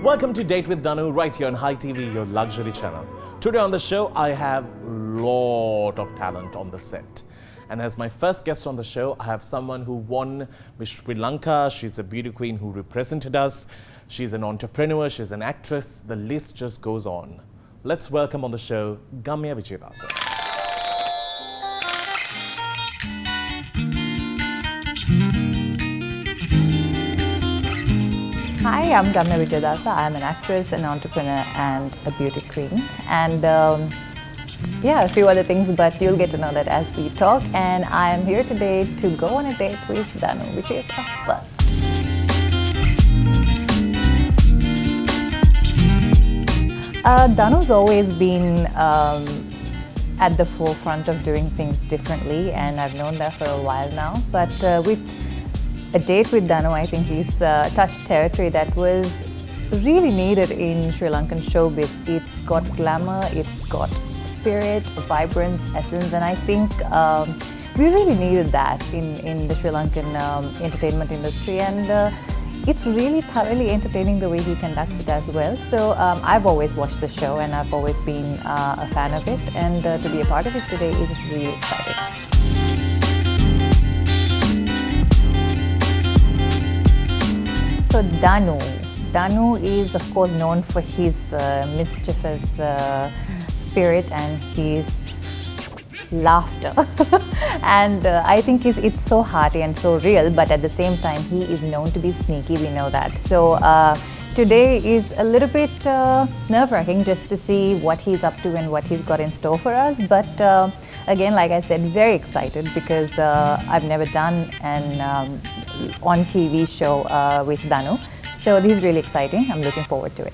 Welcome to Date with Danu right here on Hi TV, your luxury channel. Today on the show, I have a lot of talent on the set. And as my first guest on the show, I have someone who won Miss Sri Lanka. She's a beauty queen who represented us. She's an entrepreneur, she's an actress. The list just goes on. Let's welcome on the show, Gamya Wijayadasa. Hi, I'm Gamya Wijayadasa. I'm an actress, an entrepreneur, and a beauty queen. And yeah, a few other things, but you'll get to know that as we talk. And I am here today to go on a date with Danu, which is a first. Danu's always been at the forefront of doing things differently, and I've known that for a while now. But with a date with Danu, I think he's touched territory that was really needed in Sri Lankan showbiz. It's got glamour, it's got spirit, vibrance, essence, and I think we really needed that in the Sri Lankan entertainment industry. And it's really thoroughly entertaining the way he conducts it as well. So I've always watched the show and I've always been a fan of it. And to be a part of it today is really exciting. So Danu is of course known for his mischievous spirit and his laughter. And I think it's so hearty and so real, but at the same time he is known to be sneaky, we know that. So today is a little bit nerve-wracking just to see what he's up to and what he's got in store for us. But again, like I said, very excited because I've never done an on TV show with Danu. So this is really exciting. I'm looking forward to it.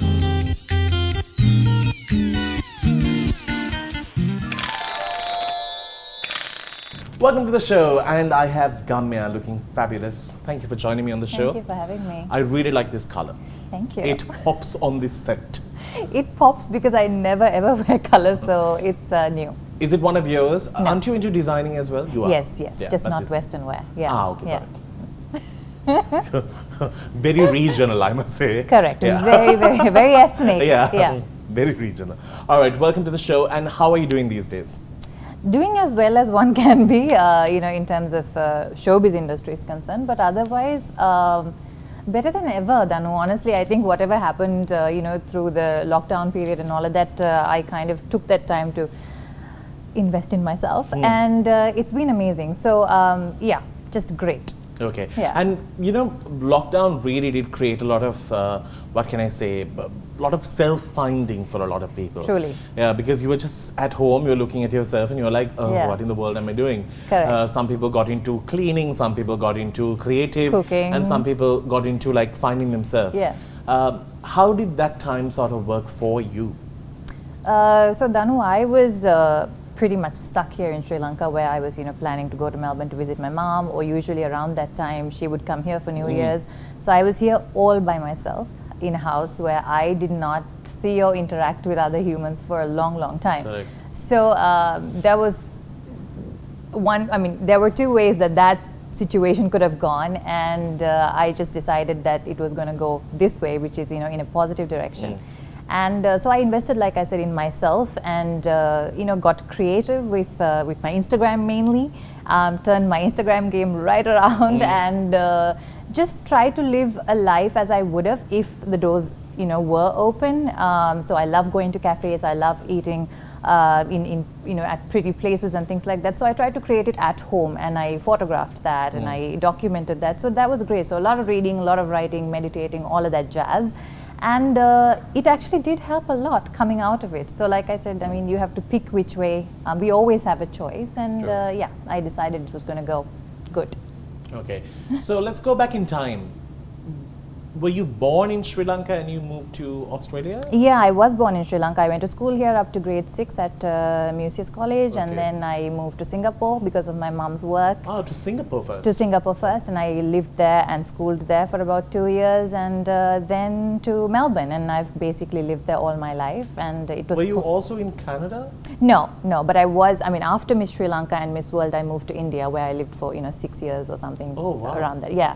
Welcome to the show, and I have Gamya looking fabulous. Thank you for joining me on the show. Thank you for having me. I really like this color. Thank you. It pops on this set. It pops because I never ever wear color, so it's new. Is it one of yours? No. Aren't you into designing as well? You are? Yes, Yeah, just but not this- Western wear. Yeah. Ah, okay, yeah. sorry. Very regional, I must say. Correct. Yeah. Very ethnic. Yeah. Very regional. All right, welcome to the show. And how are you doing these days? Doing as well as one can be, in terms of showbiz industry is concerned, but otherwise, better than ever, Danu. Honestly, I think whatever happened, through the lockdown period and all of that, I kind of took that time to invest in myself, and it's been amazing. So, yeah, just great. Okay. Yeah. And lockdown really did create a lot of, what can I say, a lot of self-finding for a lot of people. Truly. Yeah, because you were just at home, you're looking at yourself and you're like, oh, Yeah. what in the world am I doing? Correct. Some people got into cleaning, some people got into creative. Cooking. And some people got into like finding themselves. Yeah. How did that time sort of work for you? So Danu, I was pretty much stuck here in Sri Lanka, where I was, planning to go to Melbourne to visit my mom, or usually around that time she would come here for New Year's. So I was here all by myself in a house where I did not see or interact with other humans for a long, long time. Correct. So there was there were two ways that situation could have gone, and I just decided that it was going to go this way, which is, in a positive direction. And so I invested, like I said, in myself, and got creative with my Instagram mainly, turned my Instagram game right around, and just tried to live a life as I would have if the doors were open. So I love going to cafes, I love eating at pretty places and things like that. So I tried to create it at home, and I photographed that and I documented that. So that was great. So a lot of reading, a lot of writing, meditating, all of that jazz. And it actually did help a lot coming out of it. So like I said, you have to pick which way. We always have a choice, and Sure. yeah, I decided it was going to go good. Okay. So let's go back in time. Were you born in Sri Lanka and you moved to Australia? Yeah, I was born in Sri Lanka. I went to school here up to grade 6 at Museus College, Okay. and then I moved to Singapore because of my mom's work. Oh, to Singapore first. To Singapore first, and I lived there and schooled there for about 2 years, and then to Melbourne, and I've basically lived there all my life. And it was. Were you also in Canada? No, but I was. After Miss Sri Lanka and Miss World, I moved to India, where I lived for 6 years or something. Oh, wow. Around that. Yeah.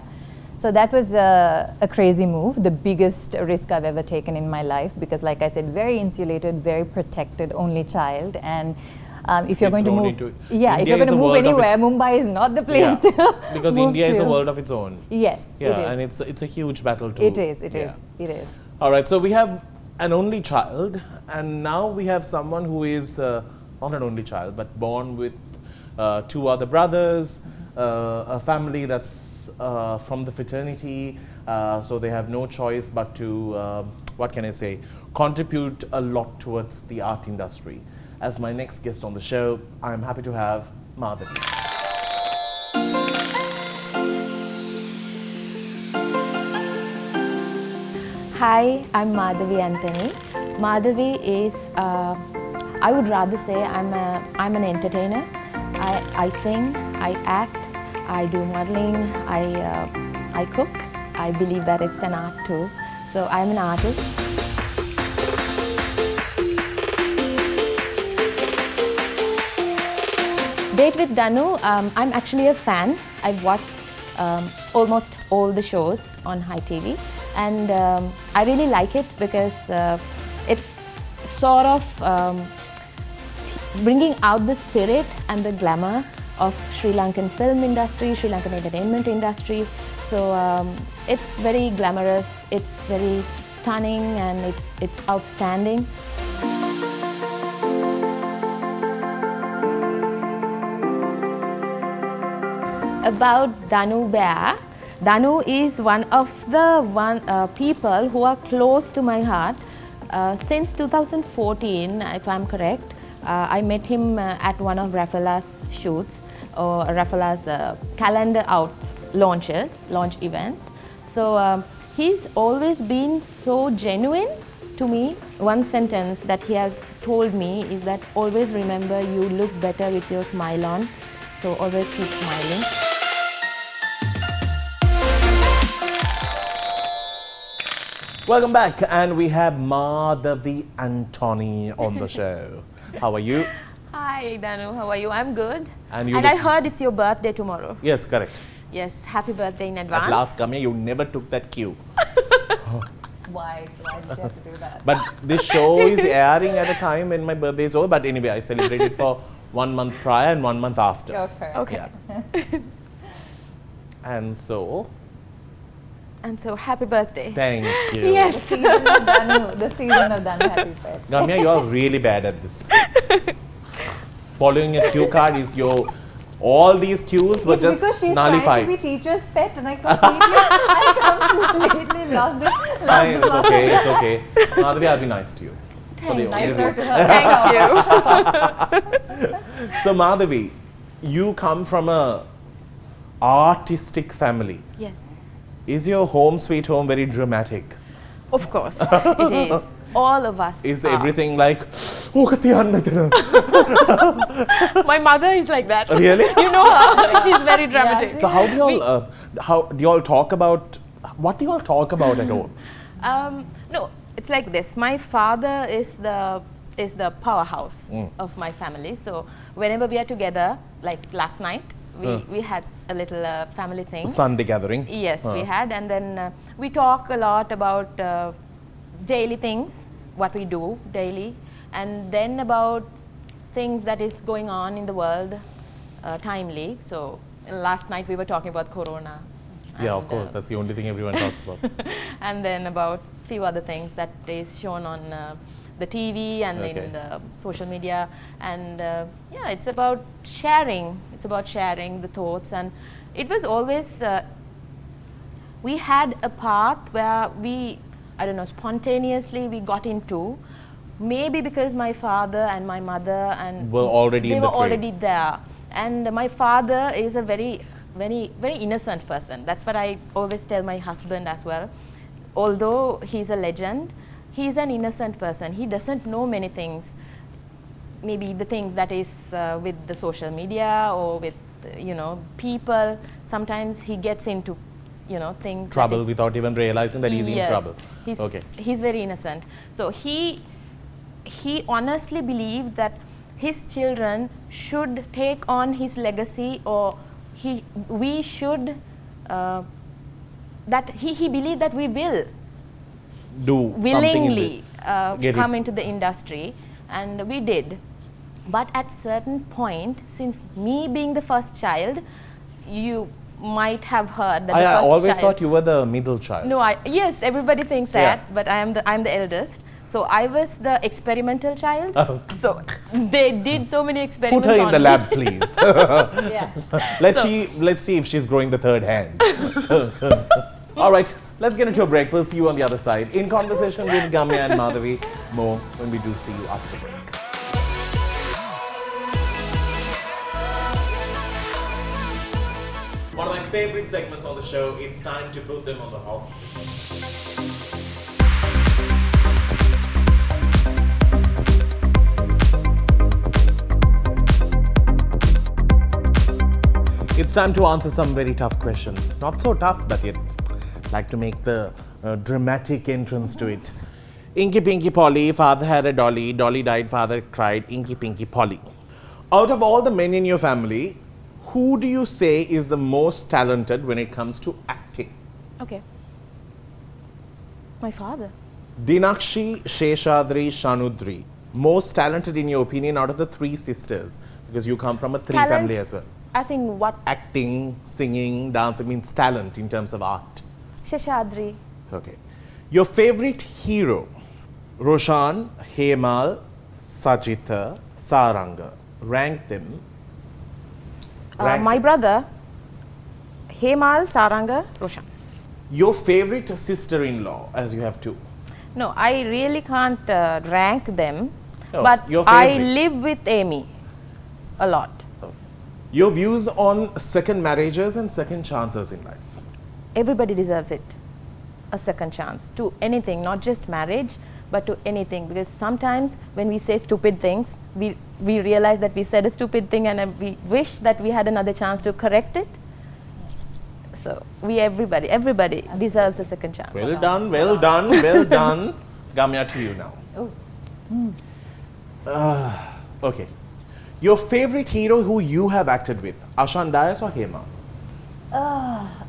So that was a crazy move, the biggest risk I've ever taken in my life, because like I said, very insulated, very protected, only child. And if you're going to move, if you're going to move anywhere, Mumbai is not the place to because move India is to. a world of its own. Yes, yeah, it is. and it's a huge battle too. It is, it is. All right, so we have an only child, and now we have someone who is not an only child, but born with 2 other brothers, a family that's from the fraternity, so they have no choice but to, what can I say, contribute a lot towards the art industry. As my next guest on the show, I'm happy to have Madhavee. Hi, I'm Madhavee Anthony. Madhavee is, I would rather say I'm an entertainer. I sing, I act, I do modeling, I cook. I believe that it's an art too. So I'm an artist. Date with Danu, I'm actually a fan. I've watched almost all the shows on hi.TV, and I really like it because it's sort of bringing out the spirit and the glamour of Sri Lankan film industry, Sri Lankan entertainment industry. So it's very glamorous, it's very stunning, and it's outstanding. About Danu Bear, Danu is one of the people who are close to my heart. Since 2014, if I'm correct, I met him at one of Raffala's shoots, or Raffala's calendar out launch events. So he's always been so genuine to me. One sentence that he has told me is that always remember you look better with your smile on, so always keep smiling. Welcome back, and we have Madhavee Anthony on the show. How are you? Hi Danu, how are you? I'm good. And I heard it's your birthday tomorrow. Yes, correct. Yes, happy birthday in advance. At last, Gamya, you never took that cue. Why did you have to do that? But this show is airing at a time when my birthday is over. But anyway, I celebrated for 1 month prior and 1 month after. Oh, fair. Okay. Yeah. And so, happy birthday. thank you. Yes. The season of Danu, happy birthday. Gamya, you are really bad at this. Following a cue card is all these cues were It's just because she's nullified. trying to be teacher's pet, and I completely lost the Fine, it's plot. okay, it's okay. Madhavee, I'll be nice to you. Nicer to her. Thank you. So Madhavee, you come from a artistic family. Yes. Is your home sweet home very dramatic? Of course, it is. All of us. Is are. everything like, oh, My mother is like that. really? You know her. She's very dramatic. So how do you all talk about, what do you all talk about at home? No, it's like this. My father is the powerhouse of my family. So whenever we are together, like last night, we had a little family thing. Sunday gathering. Yes, we had, and then we talk a lot about daily things, what we do daily, and then about things that is going on in the world timely. So last night we were talking about Corona. Yeah, of course, that's the only thing everyone talks about. And then about few other things that is shown on the TV and in the social media, and yeah, it's about sharing. It's about sharing the thoughts, and it was always we had a path where we, I don't know, spontaneously we got into, maybe because my father and my mother and were already they in the were trade. already there, and my father is a very innocent person. That's what I always tell my husband as well. Although he's a legend, he's an innocent person. He doesn't know many things. Maybe the things that is with the social media or with people. Sometimes he gets into things. Trouble without even realizing that he's in trouble. He's very innocent. So he honestly believed that his children should take on his legacy, or we should that he believed that we will Do willingly get come it. into the industry, and we did. But at certain point, since me being the first child, you might have heard that I the first always child. thought you were the middle child. No, yes, everybody thinks Yeah. that, but I'm the eldest. So I was the experimental child. Oh. So they did so many Put experiments her in on the me. lab, please. Yeah. Let's see if she's growing the third hand. All right, let's get into a break. We'll see you on the other side. In conversation with Gamya and Madhavee. More when we do see you after the break. One of my favorite segments on the show. It's time to put them on the hot seat. It's time to answer some very tough questions. Not so tough, but yet like to make the dramatic entrance to it. Inky Pinky Polly, father had a dolly, dolly died, father cried, Inky Pinky Polly. Out of all the men in your family, who do you say is the most talented when it comes to acting? Okay. My father. Dinakshi, Sheshadri, Shanudri. Most talented in your opinion out of the three sisters, because you come from a three Talent? family as well. As in what? Acting, singing, dancing means talent in terms of art. Sheshadri. Okay. Your favorite hero? Roshan, Hemal, Sajitha, Saranga. Rank them. Rank My them. brother, Hemal, Saranga, Roshan. Your favorite sister-in-law, as you have two. No, I really can't rank them, No, but your I favorite. live with Amy a lot. Your views on second marriages and second chances in life. Everybody deserves it, a second chance to anything, not just marriage, but to anything. Because sometimes when we say stupid things, we realize that we said a stupid thing and we wish that we had another chance to correct it. So everybody deserves a second chance. Well done, well done, well done. Gamya, to you now. Oh. Okay. Your favorite hero who you have acted with, Ashan Dias or Hema?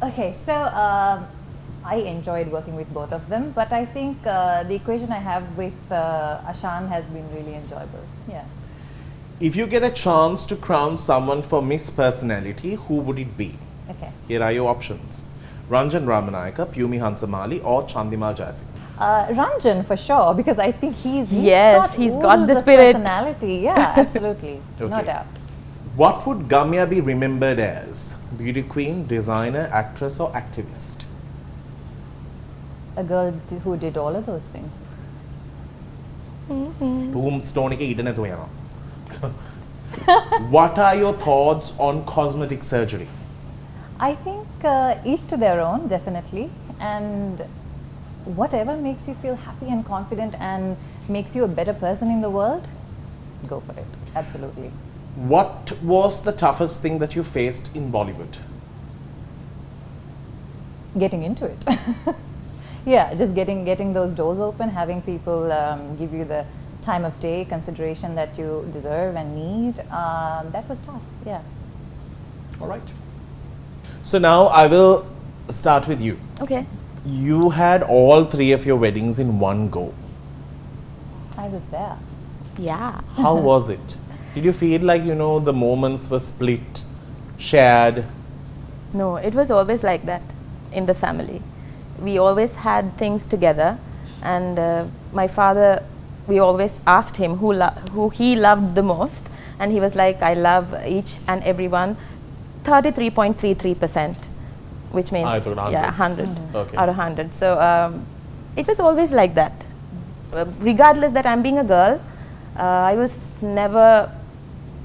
Okay, so I enjoyed working with both of them, but I think the equation I have with Ashan has been really enjoyable. Yeah. If you get a chance to crown someone for Miss Personality, who would it be? Okay. Here are your options. Ranjan Ramanayaka, Pyumi Hansamali or Chandimal Jayasingh. Ranjan for sure, because I think he's Yes, he's got oodles the of spirit. personality. Yeah, absolutely, no Okay. doubt. What would Gamya be remembered as? Beauty queen, designer, actress or activist? A girl who did all of those things. Tombstone ke idane thuyana. What are your thoughts on cosmetic surgery? I think each to their own, definitely, and whatever makes you feel happy and confident and makes you a better person in the world, go for it. Absolutely. What was the toughest thing that you faced in Bollywood? Getting into it. Yeah, just getting those doors open, having people give you the time of day, consideration that you deserve and need. That was tough. Yeah. All right. So now I will start with you. Okay. You had all three of your weddings in one go. I was there. Yeah. How was it? Did you feel like, the moments were split, shared? No, it was always like that in the family. We always had things together, and my father, we always asked him who he loved the most, and he was like, I love each and everyone 33.33%, which means Out of 100. yeah, 100 Okay. out of 100. So it was always like that. Regardless that I'm being a girl, I was never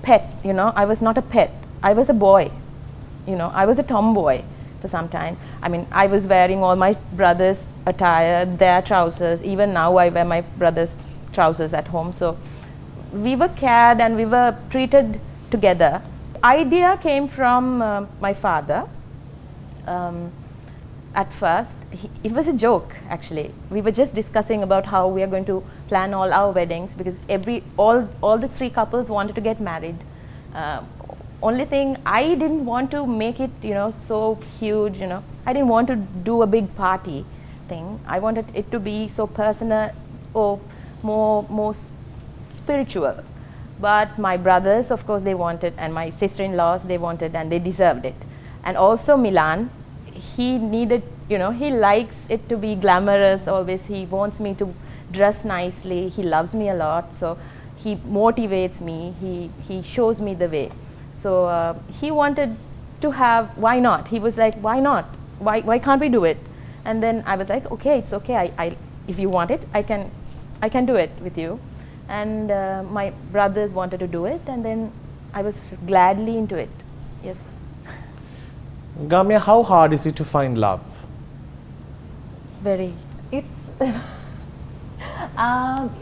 pet, I was not a pet. I was a boy, I was a tomboy for some time. I mean, I was wearing all my brother's attire, their trousers. Even now I wear my brother's trousers at home. So we were cared and we were treated together. Idea came from my father. At first, it was a joke actually. We were just discussing about how we are going to plan all our weddings, because all the three couples wanted to get married only thing, I didn't want to make it, so huge, I didn't want to do a big party thing. I wanted it to be so personal or more spiritual. But my brothers, of course, they wanted, and my sister-in-laws, they wanted, and they deserved it. And also Milan, he needed, he likes it to be glamorous always. He wants me to dress nicely. He loves me a lot, so he motivates me. He shows me the way. So he wanted to have, why not? He was like, why not? Why can't we do it? And then I was like, okay, it's okay. If you want it, I can do it with you. And my brothers wanted to do it, and then I was gladly into it. Yes. Gamya, how hard is it to find love? Very. It's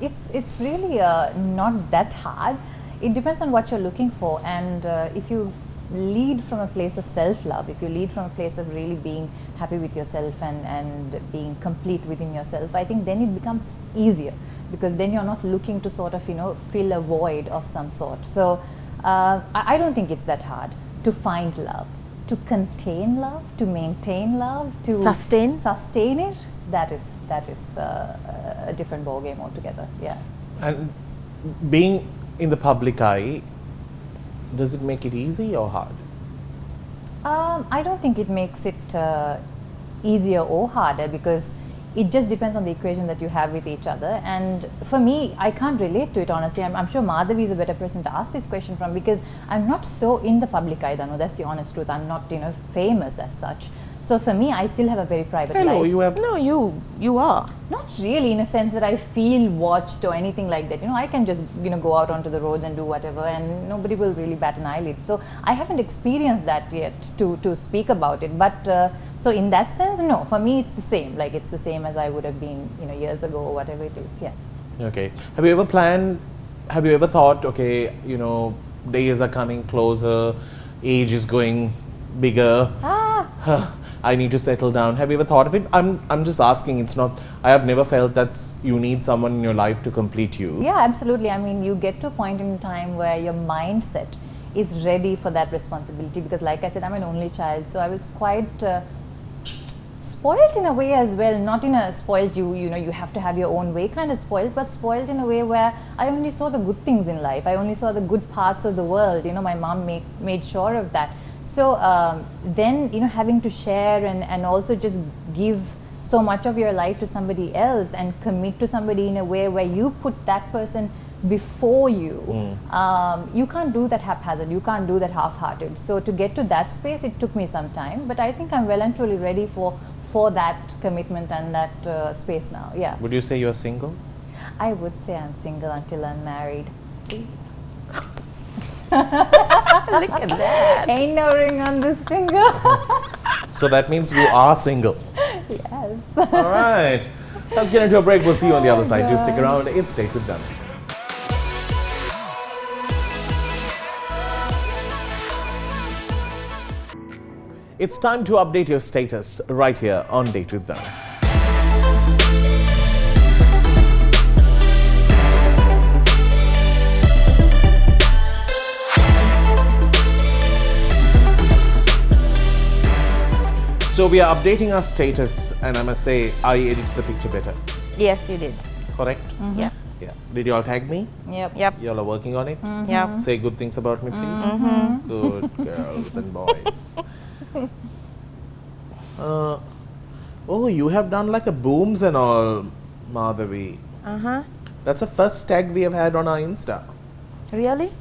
it's really not that hard. It depends on what you're looking for, and if you lead from a place of self-love, if you lead from a place of really being happy with yourself and being complete within yourself, I think then it becomes easier, because then you're not looking to sort of fill a void of some sort. So I don't think it's that hard to find love, to contain love, to maintain love, to sustain it. That is a different ball game altogether. Yeah. And being in the public eye, does it make it easy or hard? I don't think it makes it easier or harder, because it just depends on the equation that you have with each other. And for me, I can't relate to it honestly. I'm sure Madhavee is a better person to ask this question from, because I'm not so in the public eye, Danu. That's the honest truth. I'm not famous as such. So for me, I still have a very private life. Hello, you have. No, you are. Not really, in a sense that I feel watched or anything like that. I can just go out onto the roads and do whatever, and nobody will really bat an eyelid. So I haven't experienced that yet to speak about it. But so in that sense, no. For me, it's the same. Like it's the same as I would have been, years ago or whatever it is. Yeah. Okay. Have you ever planned? Have you ever thought? Okay, days are coming closer, age is going bigger. I need to settle down. Have you ever thought of it? I'm just asking. It's not. I have never felt that you need someone in your life to complete you. Yeah, absolutely. I mean, you get to a point in time where your mindset is ready for that responsibility, because, like I said, I'm an only child, so I was quite spoiled in a way as well. Not in a spoiled you have to have your own way kind of spoiled, but spoiled in a way where I only saw the good things in life. I only saw the good parts of the world. My mom made sure of that. So then, having to share and also just give so much of your life to somebody else and commit to somebody in a way where you put that person before you, you can't do that haphazard, you can't do that half-hearted. So to get to that space, it took me some time, but I think I'm well and truly ready for that commitment and that space now. Yeah. Would you say you're single? I would say I'm single until I'm married. Look at that. Ain't no ring on this finger. So that means you are single. Yes. All right. Let's get into a break. We'll see you on the other side. Do stick around. It's Date with Danu. It's time to update your status right here on Date with Danu. So we are updating our status, and I must say, I edited the picture better. Yes, you did. Correct? Yeah. Yeah. Did you all tag me? Yep. You all are working on it? Yeah. Say good things about me, please. Good girls and boys. Oh, you have done like a booms and all, Madhavee. That's the first tag we have had on our Insta. Really?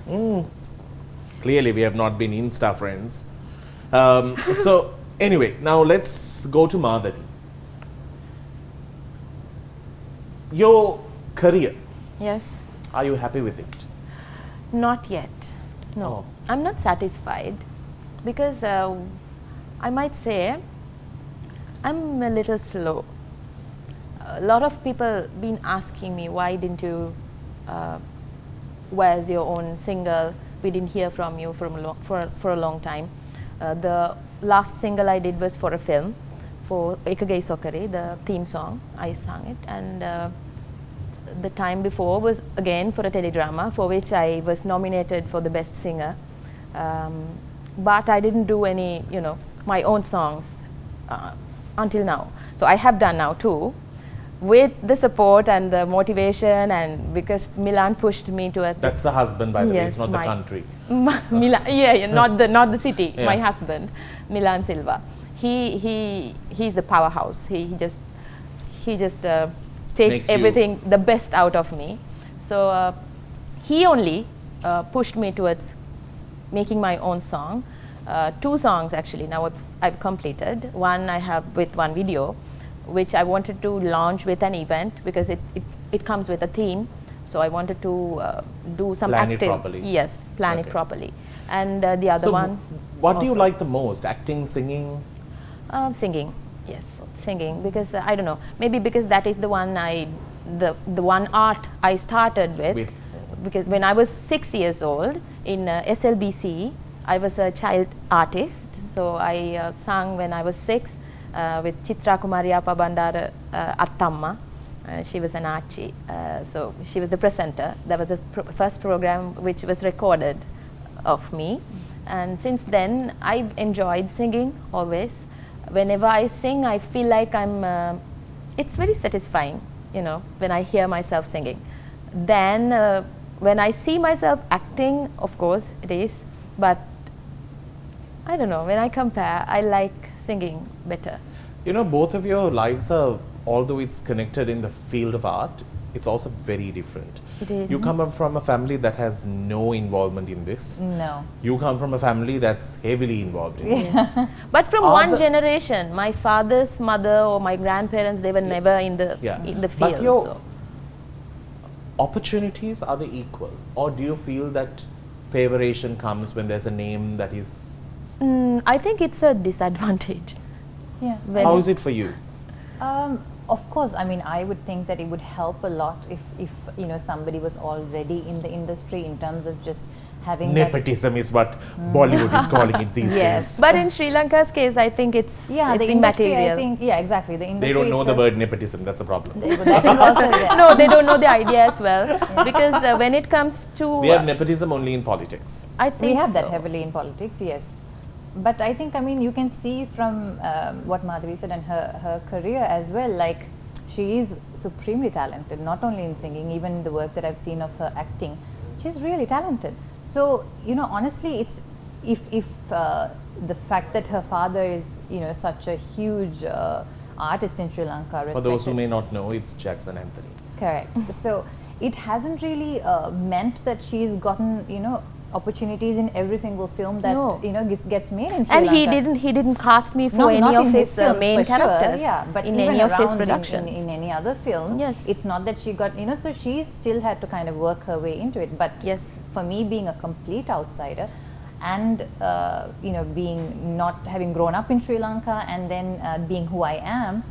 Clearly, we have not been Insta friends. So, anyway, now let's go to Madhavee. Your career, Yes. are you happy with it? Not yet. No. Oh. I'm not satisfied, because I might say I'm a little slow. A lot of people been asking me, why didn't you where's your own single? We didn't hear from you for a long time. The last single I did was for a film, for Ekagay Sokare, the theme song. I sang it, and the time before was again for a teledrama, for which I was nominated for the best singer. But I didn't do any, my own songs until now. So I have done now too, with the support and the motivation, and because Milan pushed me to it. That's the husband, by the way, Yes, it's not the country. Milan, not the city. Yeah. My husband, Milan Silva. He's the powerhouse. He just takes Makes you- everything the best out of me. So he only pushed me towards making my own song. 2 songs actually now I've completed. One I have with one video, which I wanted to launch with an event because it comes with a theme. So I wanted to do some Plan it acting. properly. Yes, plan it Okay. properly. And the other So, one. what do you also. like the most? Acting, singing? Singing, yes, singing, because I don't know, maybe because that is the one the one art I started with. Because when I was 6 years old in SLBC, I was a child artist. So I sang when I was 6 with Chitra Kumariappa Bandara Attamma. She was an archie, so she was the presenter. That was the first program which was recorded of me. And since then, I've enjoyed singing always. Whenever I sing, I feel like it's very satisfying, when I hear myself singing. Then when I see myself acting, of course it is, but I don't know, when I compare, I like singing better. Both of your lives are, although it's connected in the field of art, it's also very different. It is. You come up from a family that has no involvement in this. No. You come from a family that's heavily involved in it. But from Are one the- generation, my father's mother or my grandparents, they were never in the field. But your so. opportunities, are they equal? Or do you feel that favoration comes when there's a name that is... I think it's a disadvantage. Yeah. When- How is it for you? Of course, I mean, I would think that it would help a lot if somebody was already in the industry in terms of just having that. Nepotism is what Bollywood is calling it these Yes. days. But in Sri Lanka's case, I think it's Yeah, the it's industry, immaterial. I think, yeah, exactly. The industry They don't know the itself- word nepotism, that's a problem. That is also there. No, they don't know the idea as well. Because when it comes to... We have nepotism only in politics. I think We have that so. heavily in politics, yes. But I think, I mean, you can see from what Madhavee said and her career as well, like she is supremely talented, not only in singing, even the work that I've seen of her acting. She's really talented. So, honestly, it's if the fact that her father is, such a huge artist in Sri Lanka, For those who respected- may not know, it's Jackson Anthony. Correct. So it hasn't really meant that she's gotten, opportunities in every single film that No. gets made in Sri And Lanka. he didn't cast me for Not any in of his films main for sure, characters yeah, but in even any of his around productions. in any other film, Yes. it's not that she got, so she still had to kind of work her way into it. But Yes. for me, being a complete outsider, and being not having grown up in Sri Lanka, and then being who I am,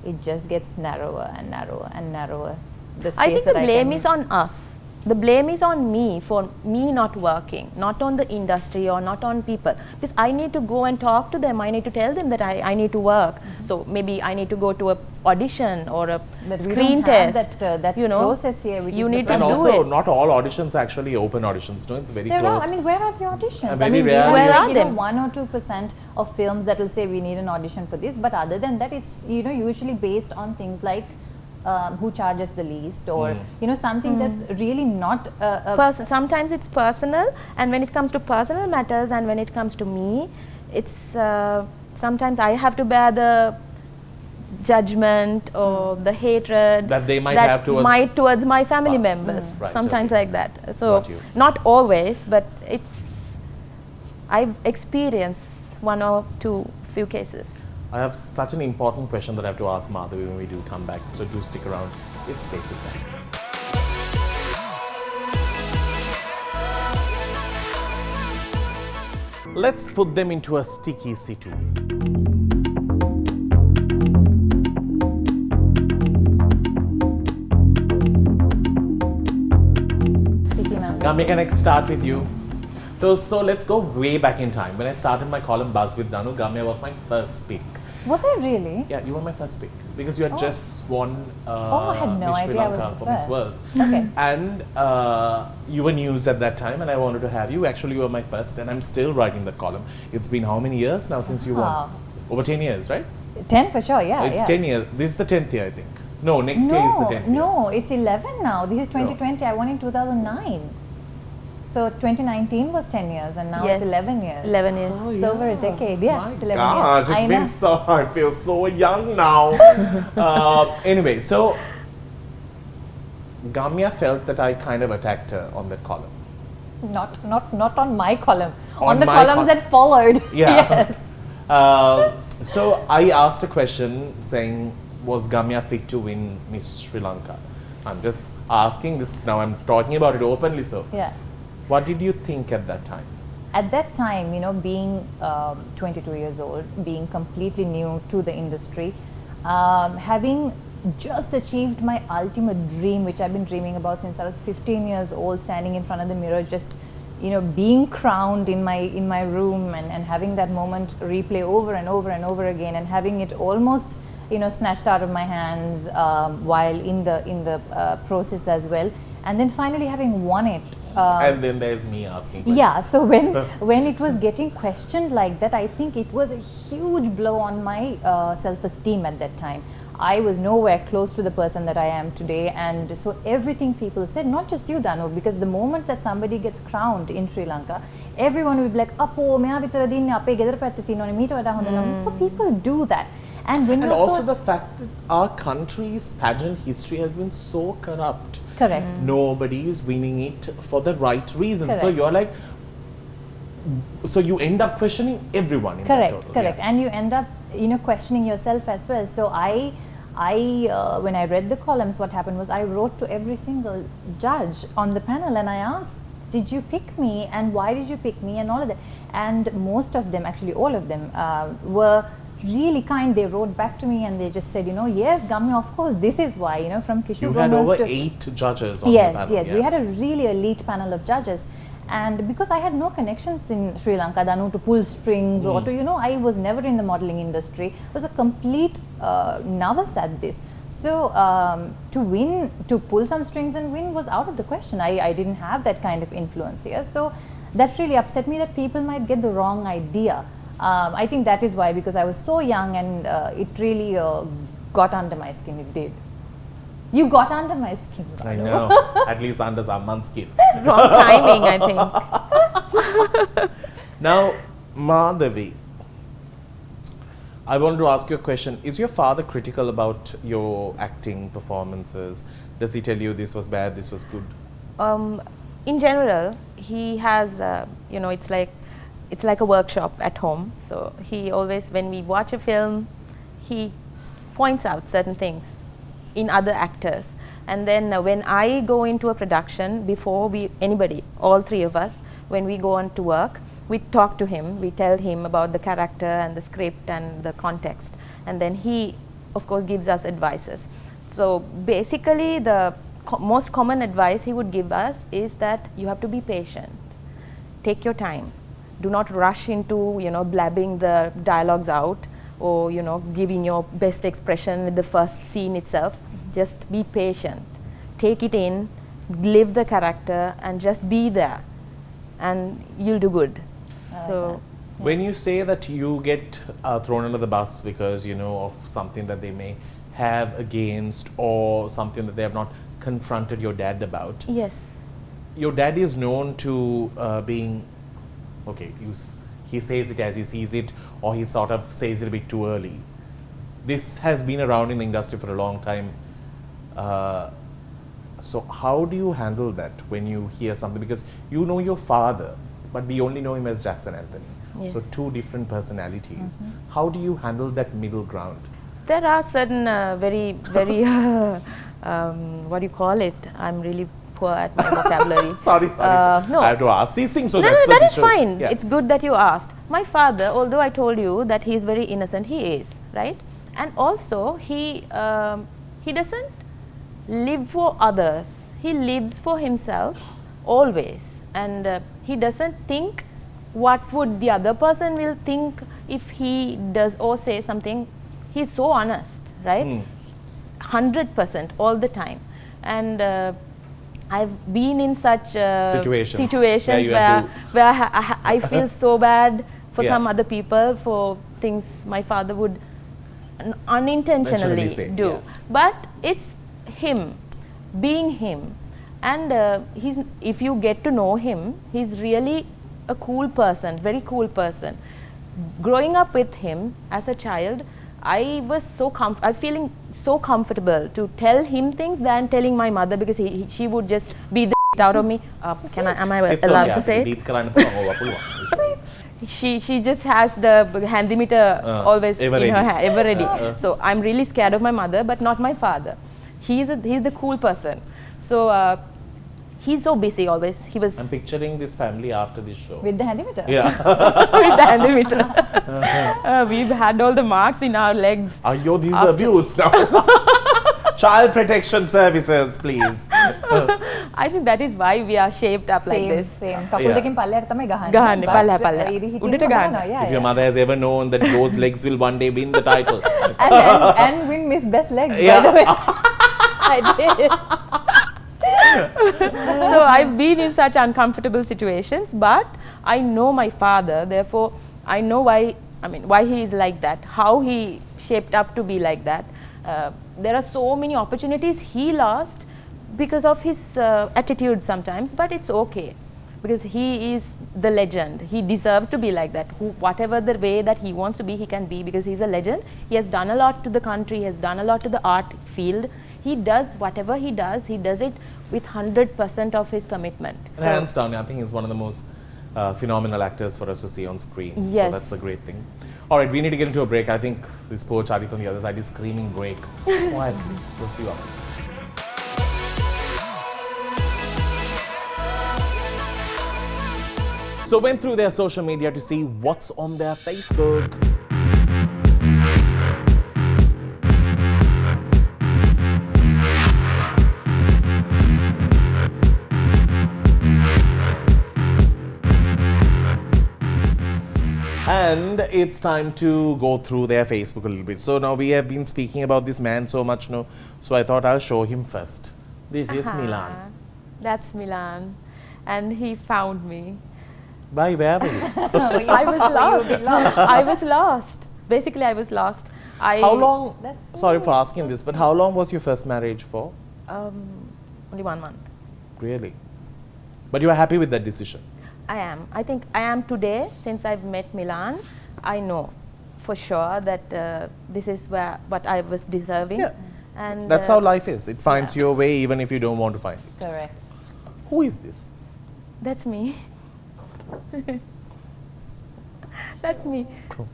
it just gets narrower and narrower and narrower. The space I think that the I blame can- is on us. The blame is on me for me not working, not on the industry or not on people. Because I need to go and talk to them. I need to tell them that I need to work. So maybe I need to go to a audition or a But we screen don't have test. that process here, which you is the need to And do also, it. not all auditions are actually open auditions. No, it's very There close. are. I mean, where are the auditions? Very I mean, we have rarely. Where are like, them? 1 or 2% of films that will say we need an audition for this. But other than that, it's usually based on things like who charges the least, or something that's really not Sometimes it's personal, and when it comes to personal matters and when it comes to me, it's sometimes I have to bear the judgment or the hatred That they might have towards- my family Ah, members. right, Sometimes okay. like that. So Got you. not always, but I've experienced 1 or 2 few cases. I have such an important question that I have to ask Madhavee when we do come back, so do stick around. It's Take It Back. Let's put them into a sticky situ. sticky memory. Gamya, can I start with you? So let's go way back in time. When I started my column Buzz with Danu, Gamya was my first pick. Was I really? Yeah, you were my first pick because you had just won I had no Miss Sri idea I was Lanka the for Miss first. World. Okay. And you were news at that time and I wanted to have you. Actually, you were my first and I'm still writing the column. It's been how many years now since you Wow. won? Over 10 years, right? 10 for sure, yeah. It's yeah. 10 years. This is the 10th year, I think. No, next year is the 10th year. No, it's 11 now. This is 2020. I won in 2009. So 2019 was 10 years and now Yes. it's 11 years. 11 years. Oh, It's over a decade. Yeah, My it's 11 gosh, years. I it's know. been so, I feel so young now. Anyway, so Gamya felt that I kind of attacked her on that column. Not on my column. On On the my columns that followed. Yeah. Yes. So I asked a question saying, was Gamya fit to win Miss Sri Lanka? I'm just asking this now, I'm talking about it openly, so. Yeah. What did you think at that time? At that time, you know, being 22 years old, being completely new to the industry, having just achieved my ultimate dream, which I've been dreaming about since I was 15 years old, standing in front of the mirror, just, you know, being crowned in my room and having that moment replay over and over and over again, and having it almost, you know, snatched out of my hands while in the process as well, and then finally having won it. And then there's me asking questions. Yeah, so when it was getting questioned like that, I think it was a huge blow on my self-esteem at that time. I was nowhere close to the person that I am today, and so everything people said, not just you, Danu, because the moment that somebody gets crowned in Sri Lanka, everyone will be like, "Appo, meya vitara dinne ape gedara patte tinone meeta wada honda nam." So people do that, and when And you're also so the fact that our country's pageant history has been so corrupt. correct. Nobody is winning it for the right reason. So Correct. you're like, so you end up questioning everyone in that Correct, total. correct, Yeah. and you end up, you know, questioning yourself as well. So I when I read the columns, what happened was I wrote to every single judge on the panel and I asked, did you pick me and why did you pick me and all of that? And most of them, actually all of them, were really kind. They wrote back to me and they just said, you know, yes, Gamya, of course, this is why, you know, from Kishore You had Gomez over to 8 judges on the yes, panel. yes, yeah. we had a really elite panel of judges, and because I had no connections in Sri Lanka, Danu, to pull strings or to, you know, I was never in the modeling industry. I was a complete novice at this. So to win, to pull some strings and win was out of the question. I didn't have that kind of influence here. So that really upset me that people might get the wrong idea. I think that is why, because I was so young and it really got under my skin, it did. You got under my skin. I Danu. know, at least under someone's skin. Wrong timing, I think. Now, Madhavee, I wanted to ask you a question. Is your father critical about your acting performances? Does he tell you this was bad, this was good? In general, he has, you know, it's like a workshop at home. So he always, when we watch a film, he points out certain things in other actors. And then when I go into a production, before anybody, all three of us, when we go on to work, we talk to him, we tell him about the character and the script and the context. And then he, of course, gives us advices. So basically, the most common advice he would give us is that you have to be patient. Take your time. Do not rush into, you know, blabbing the dialogues out or, you know, giving your best expression with the first scene itself. Just be patient. Take it in, live the character, and just be there, and you'll do good. So, When you say that you get thrown under the bus because, you know, of something that they may have against or something that they have not confronted your dad about, yes. your dad is known to being, okay, he says it as he sees it, or he sort of says it a bit too early. This has been around in the industry for a long time. So how do you handle that when you hear something? Because you know your father, but we only know him as Jackson Anthony. Yes. So two different personalities. How do you handle that middle ground? There are certain very, what do you call it? I'm really poor at my vocabulary. Sorry. No. I have to ask these things. So No, that's that is show. fine. Yeah. It's good that you asked. My father, although I told you that he is very innocent, he is, right? And also, he doesn't live for others. He lives for himself always, and he doesn't think what would the other person will think if he does or say something he's so honest, right? 100% all the time. And I've been in such situations where I feel so bad for some other people for things my father would unintentionally do. But it's him, being him. And if you get to know him, he's really a cool person, very cool person. Growing up with him as a child, I was I'm feeling so comfortable to tell him things than telling my mother, because she would just beat the shit out of me. Am I allowed to say it? She just has the handimeter always in her hand, ever ready. So I'm really scared of my mother, but not my father. He's the cool person. So he's so busy always. I'm picturing this family after this show. With the handimeter? Yeah. With the handimeter. We've had all the marks in our legs. Ayo, this is abuse now. Child Protection Services, please. I think that is why we are shaped up like this. Same. Kapul dekin palle tamai gahanne. If your mother has ever known that those legs will one day win the title. and win Miss Best Legs, by the way. I did. So I've been in such uncomfortable situations, but I know my father, therefore I know why he is like that, how he shaped up to be like that. There are so many opportunities he lost because of his attitude sometimes, but it's okay, because he is the legend. He deserves to be like that. Whatever the way that he wants to be, he can be, because he's a legend. He has done a lot to the country, he has done a lot to the art field. He does whatever he does it with 100% of his commitment. And hands down, I think he's one of the most phenomenal actors for us to see on screen. Yes. So that's a great thing. All right, we need to get into a break. I think this poor Charit on the other side is screaming break. Quietly. We'll see you after. So went through their social media to see what's on their Facebook. And it's time to go through their Facebook a little bit. So now we have been speaking about this man so much now, so I thought I'll show him first. This is Milan. That's Milan. And he found me. By where were you? I was lost. I was lost. Basically, I was lost. How long? Sorry for asking this, but how long was your first marriage for? Only 1 month. Really? But you are happy with that decision? I am. I think I am today, since I've met Milan. I know for sure that this is what I was deserving. Yeah. And that's how life is. It finds your way even if you don't want to find it. Correct. Who is this? That's me. That's me. Cool.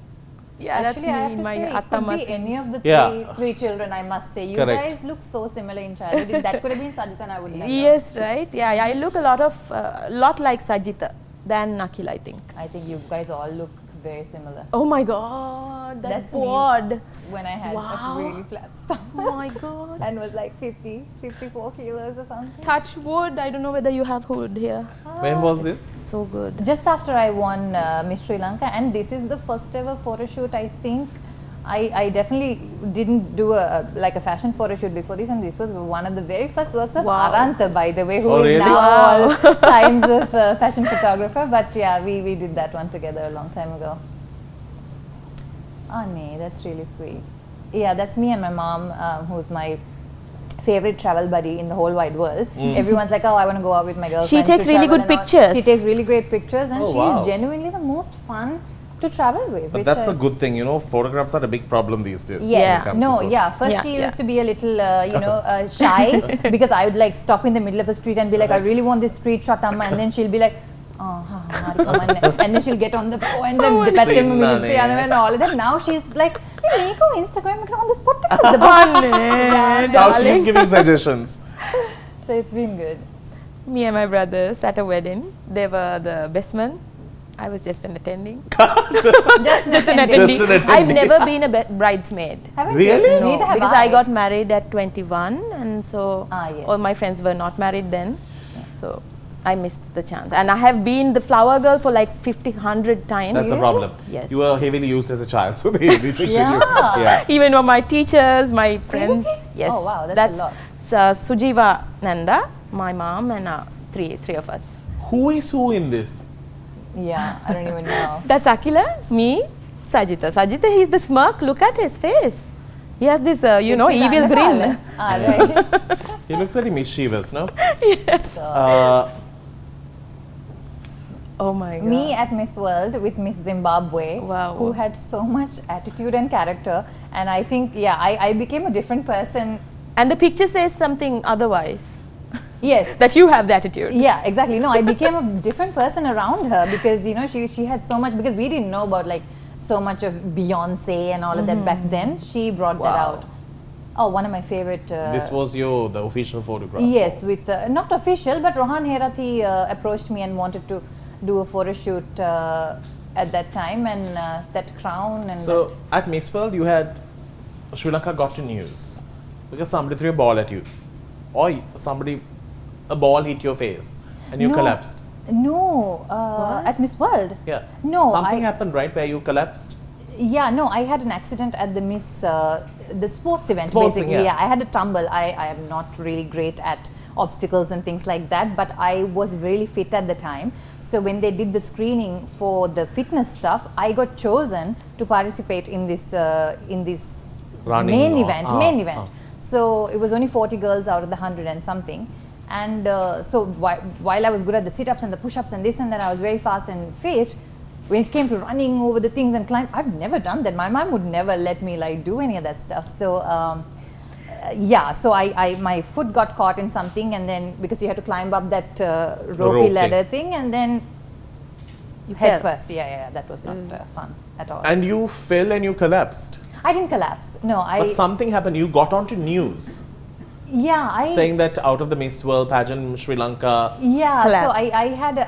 Yeah, actually, that's me. I have to say, it could be any of the three children, I must say. You guys look so similar in childhood. That could have been Sajita and I would never. Yes, right? Yeah, I look a lot like Sajita than Nakil, I think. I think you guys all look very similar. Oh my God, that's me odd. When I had a really flat stomach. Oh my God. And was like 54 kilos or something. Touch wood. I don't know whether you have wood here. When was this? So good. Just after I won Miss Sri Lanka, and this is the first ever photo shoot. I think I definitely didn't do a fashion photo shoot before this, and this was one of the very first works of Arantha, by the way, who is now all kinds of fashion photographer. But yeah, we did that one together a long time ago. Oh nee, that's really sweet. Yeah, that's me and my mom, who's my favorite travel buddy in the whole wide world. Everyone's like, oh, I want to go out with my girlfriend. She takes really good pictures. She takes really great pictures, and she's genuinely the most fun to travel with. But that's a good thing, you know. Photographs are a big problem these days. Yes. First she used to be a little, shy because I would like stop in the middle of a street and be like, I really want this street shot, Amma, and then she'll be like, and then she'll get on the phone and then and all of that. Now she's like, hey, go Instagram on this particular now she's giving suggestions. So it's been good. Me and my brothers at a wedding. They were the best men. I was just an attending. just an attending. I've never been a bridesmaid. Really? No. Neither have because I got married at 21, and so yes. all my friends were not married then. So I missed the chance. And I have been the flower girl for like 50, 100 times. That's the problem. Yes. You were heavily used as a child, so they treated you. Yeah. Yeah. Even for my teachers, my friends. Seriously? Yes. Oh wow, that's a lot. Sujiva Nanda, my mom, and three of us. Who is who in this? Yeah, I don't even know. That's Akila, me, Sajita. Sajita, he's the smirk. Look at his face. He has this, evil grin. Ah, right. He looks very mischievous, no? So, Oh my God. me at Miss World with Miss Zimbabwe, Wow. who had so much attitude and character, and I think, yeah, I became a different person. And the picture says something otherwise. Yes. That you have the attitude. Yeah, exactly. No, I became a different person around her because, you know, she had so much, because we didn't know about like so much of Beyonce and all of that back then. She brought that Wow. out. Oh, one of my favorite. This was the official photograph. Yes, with not official, but Rohan Herathi approached me and wanted to do a photo shoot at that time, and that crown and So at Miss World, you had Sri Lanka got to news because somebody threw a ball at you, or a ball hit your face and you No. collapsed. No, at Miss World. Yeah. No, Something I- happened, right, where you collapsed. Yeah, no, I had an accident at the the sports event, Sports basically. thing, yeah. I had a tumble. I am not really great at obstacles and things like that, but I was really fit at the time. So when they did the screening for the fitness stuff, I got chosen to participate in this Running main or- event. So it was only 40 girls out of the 100 and something. And so while I was good at the sit-ups and the push-ups and this and that, I was very fast and fit. When it came to running over the things and climb, I've never done that. My mom would never let me like do any of that stuff. So yeah, so my foot got caught in something, and then because you had to climb up that ropey rope ladder thing, and then You head fell. first. Yeah, that was not fun at all. And you fell and you collapsed. I didn't collapse. No, But something happened. You got onto news saying that out of the Miss World pageant, Sri Lanka. Yeah, so Collapsed.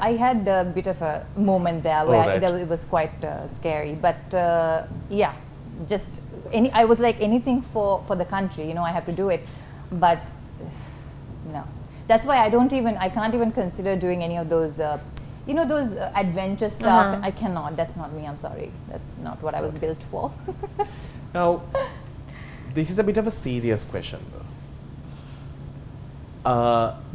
I had a bit of a moment there where right. it was quite scary, but yeah, just I was like anything for the country, you know, I have to do it, but no, that's why I can't even consider doing any of those. Those adventure stuff. I cannot. That's not me. I'm sorry. That's not what I was built for. Now, this is a bit of a serious question, though.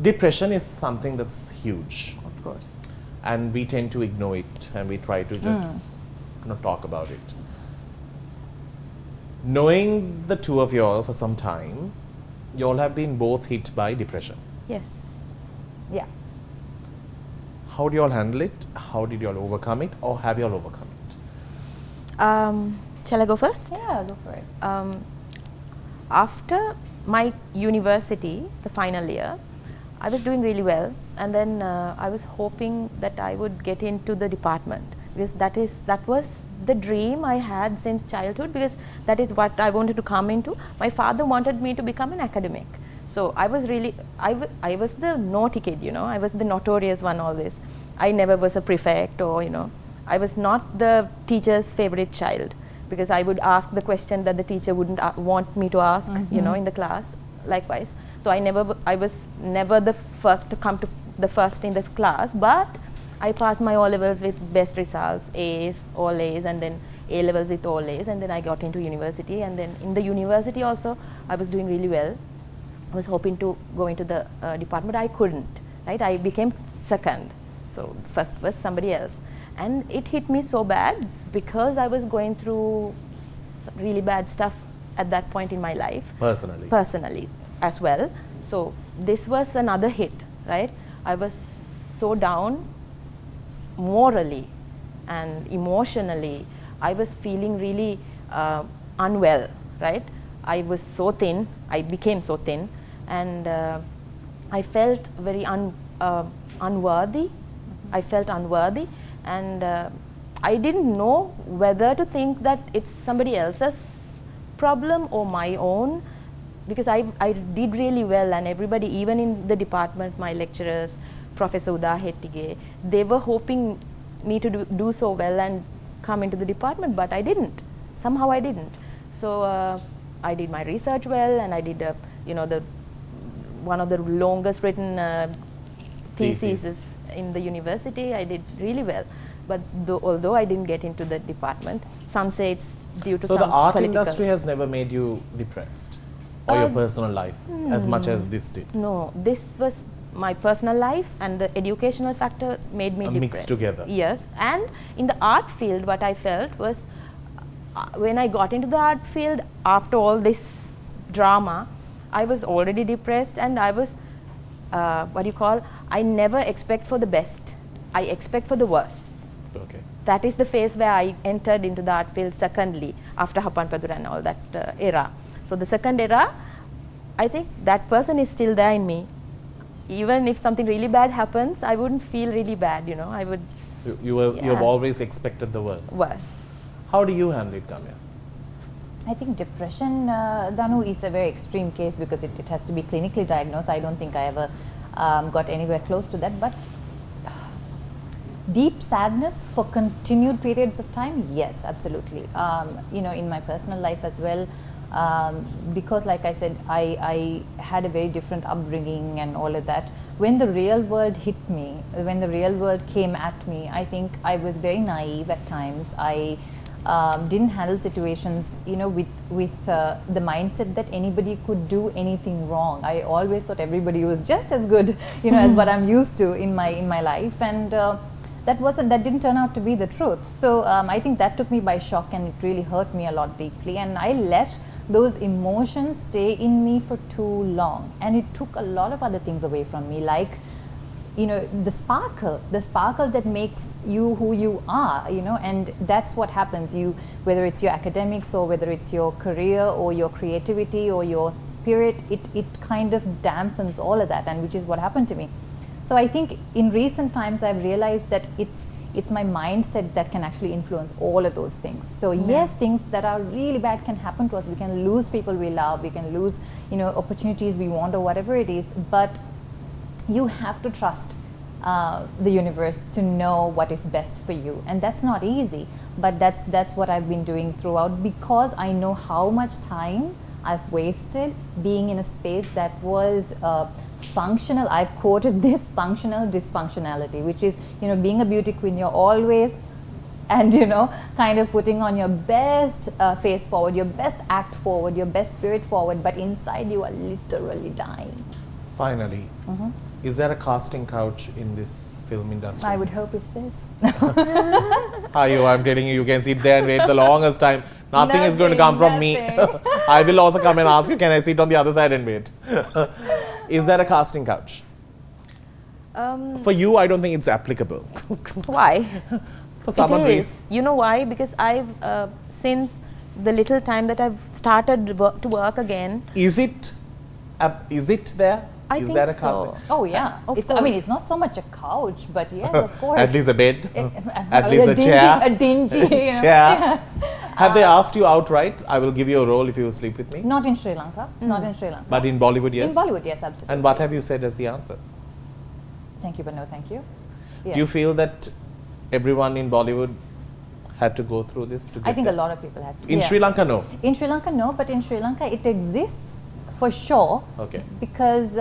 Depression is something that's huge, Of course. and we tend to ignore it, and we try to just not talk about it. Knowing the two of you all for some time, you all have been both hit by depression. Yes. Yeah. How do you all handle it? How did you all overcome it, or have you all overcome it? Shall I go first? Yeah, go for it. After my university, the final year, I was doing really well, and then I was hoping that I would get into the department, because that was the dream I had since childhood, because that is what I wanted to come into. My father wanted me to become an academic, so I was really I was the naughty kid, you know. I was the notorious one always. I never was a prefect, or I was not the teacher's favorite child, because I would ask the question that the teacher wouldn't want me to ask, in the class. Likewise, so I was never the first to come to the first in the class, but I passed my O levels with best results, A's, all A's, and then A levels with all A's, and then I got into university, and then in the university also I was doing really well. I was hoping to go into the department. I couldn't, right? I became second, so first was somebody else. And it hit me so bad because I was going through really bad stuff at that point in my life. Personally as well. So this was another hit, right? I was so down morally and emotionally. I was feeling really unwell, right? I was so thin, I became so thin, and I felt very unworthy. I felt unworthy, and I didn't know whether to think that it's somebody else's problem or my own, because I did really well, and everybody, even in the department, my lecturers, Professor Uda Hettige, they were hoping me to do so well and come into the department, but I didn't. Somehow I didn't. So I did my research well, and I did one of the longest written theses in the university. I did really well. But although I didn't get into the department, some say it's due to So some the art political. industry has never made you depressed? Or your personal life as much as this did? No, this was my personal life, and the educational factor made me depressed. Mixed together. Yes, and in the art field, what I felt was when I got into the art field, after all this drama, I was already depressed, and I was, I never expect for the best. I expect for the worst. Okay. That is the phase where I entered into the art field secondly, after Hapanpadura and all that era. So the second era, I think that person is still there in me. Even if something really bad happens, I wouldn't feel really bad, you know. I would. You have always expected the worst. Worse. How do you handle it, Gamya? I think depression, Danu, is a very extreme case because it has to be clinically diagnosed. I don't think I ever got anywhere close to that. But deep sadness for continued periods of time, yes, absolutely. You know, in my personal life as well, because like I said, I had a very different upbringing and all of that. When the real world hit me, when the real world came at me, I think I was very naive at times. I didn't handle situations, you know, with the mindset that anybody could do anything wrong. I always thought everybody was just as good, you know, as what I'm used to in my life, and that didn't turn out to be the truth. So I think that took me by shock, and it really hurt me a lot deeply, and I let those emotions stay in me for too long, and it took a lot of other things away from me, like, you know, the sparkle that makes you who you are, you know. And that's what happens, whether it's your academics or whether it's your career or your creativity or your spirit, it kind of dampens all of that, and which is what happened to me. So I think in recent times I've realized that it's my mindset that can actually influence all of those things. So yes, things that are really bad can happen to us. We can lose people we love, we can lose, you know, opportunities we want or whatever it is, but you have to trust the universe to know what is best for you, and that's not easy, but that's what I've been doing throughout, because I know how much time I've wasted being in a space that was functional. I've quoted this functional dysfunctionality, which is, you know, being a beauty queen, you're always, and you know, kind of putting on your best face forward, your best act forward, your best spirit forward, but inside you are literally dying. Finally, is there a casting couch in this film industry? I would hope it's this. I'm telling you, you can sit there and wait the longest time. Nothing is going to come from me. I will also come and ask you, can I sit on the other side and wait? Is there a casting couch? For you, I don't think it's applicable. Why? For someone it is. You know why? Because I've, since the little time that I've started to work again. Is it there? I think there a so. casting? Oh yeah, Of I mean, course. it's not so much a couch, but yes, of course. At least a bed. At a least a chair. A dingy, you know. Chair. Have they asked you outright, I will give you a role if you will sleep with me? Not in Sri Lanka. Not in Sri Lanka. But in Bollywood, yes? In Bollywood, yes, absolutely. And what have you said as the answer? Thank you, but no thank you. Yeah. Do you feel that everyone in Bollywood had to go through this to get I think there? a lot of people have to. In Sri Lanka, no? In Sri Lanka, no, but in Sri Lanka, it exists for sure. Okay. Because,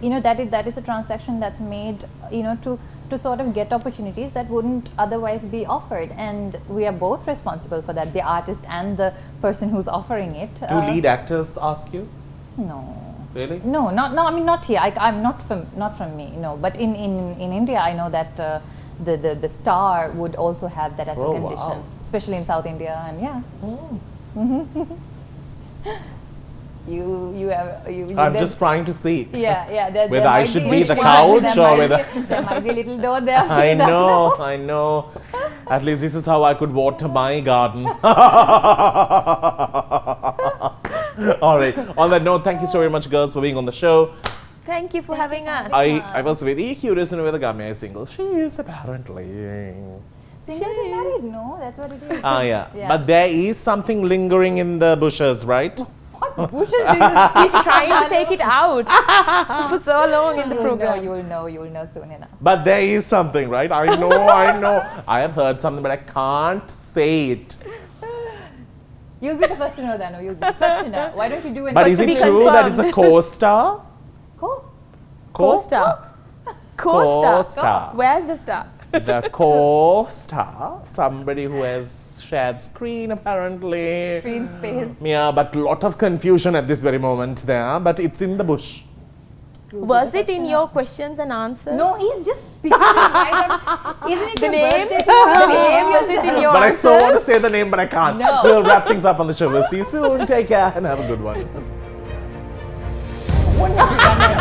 you know, that is a transaction that's made, you know, to sort of get opportunities that wouldn't otherwise be offered. And we are both responsible for that, the artist and the person who's offering it. Do lead actors ask you? No. Really? No, I mean, not here. I'm not from me, no. But in India, I know that the star would also have that as a condition, wow. especially in South India, and yeah. I'm just trying to see. Yeah. Whether I should be the couch or whether. There might be a little door there. I know. At least this is how I could water my garden. All right. On that note, thank you so very much, girls, for being on the show. Thank you for having us. I was very curious to know whether Gamya is single. She is apparently. Single to married? No, that's what it is. Yeah. But there is something lingering in the bushes, right? What bushes do you He's trying to take it out for so long in the program. You'll know soon enough. But there is something, right? I know. I have heard something, but I can't say it. You'll be the first to know, Danu. You'll be the first to know. Why don't you do it? But is it true that it's a co-star? Cool. Co-star. Co-star. Co-star. Where's the star? The co-star, somebody who has shared screen apparently. Screen space. Yeah, but lot of confusion at this very moment there, but it's in the bush. Was it in your questions and answers? No, he's just picking his mind on, isn't it The your name? birthday tomorrow? The name, was it in your But I so want to answers? say the name, but I can't. No. We'll wrap things up on the show. We'll see you soon. Take care and have a good one. Wouldn't have done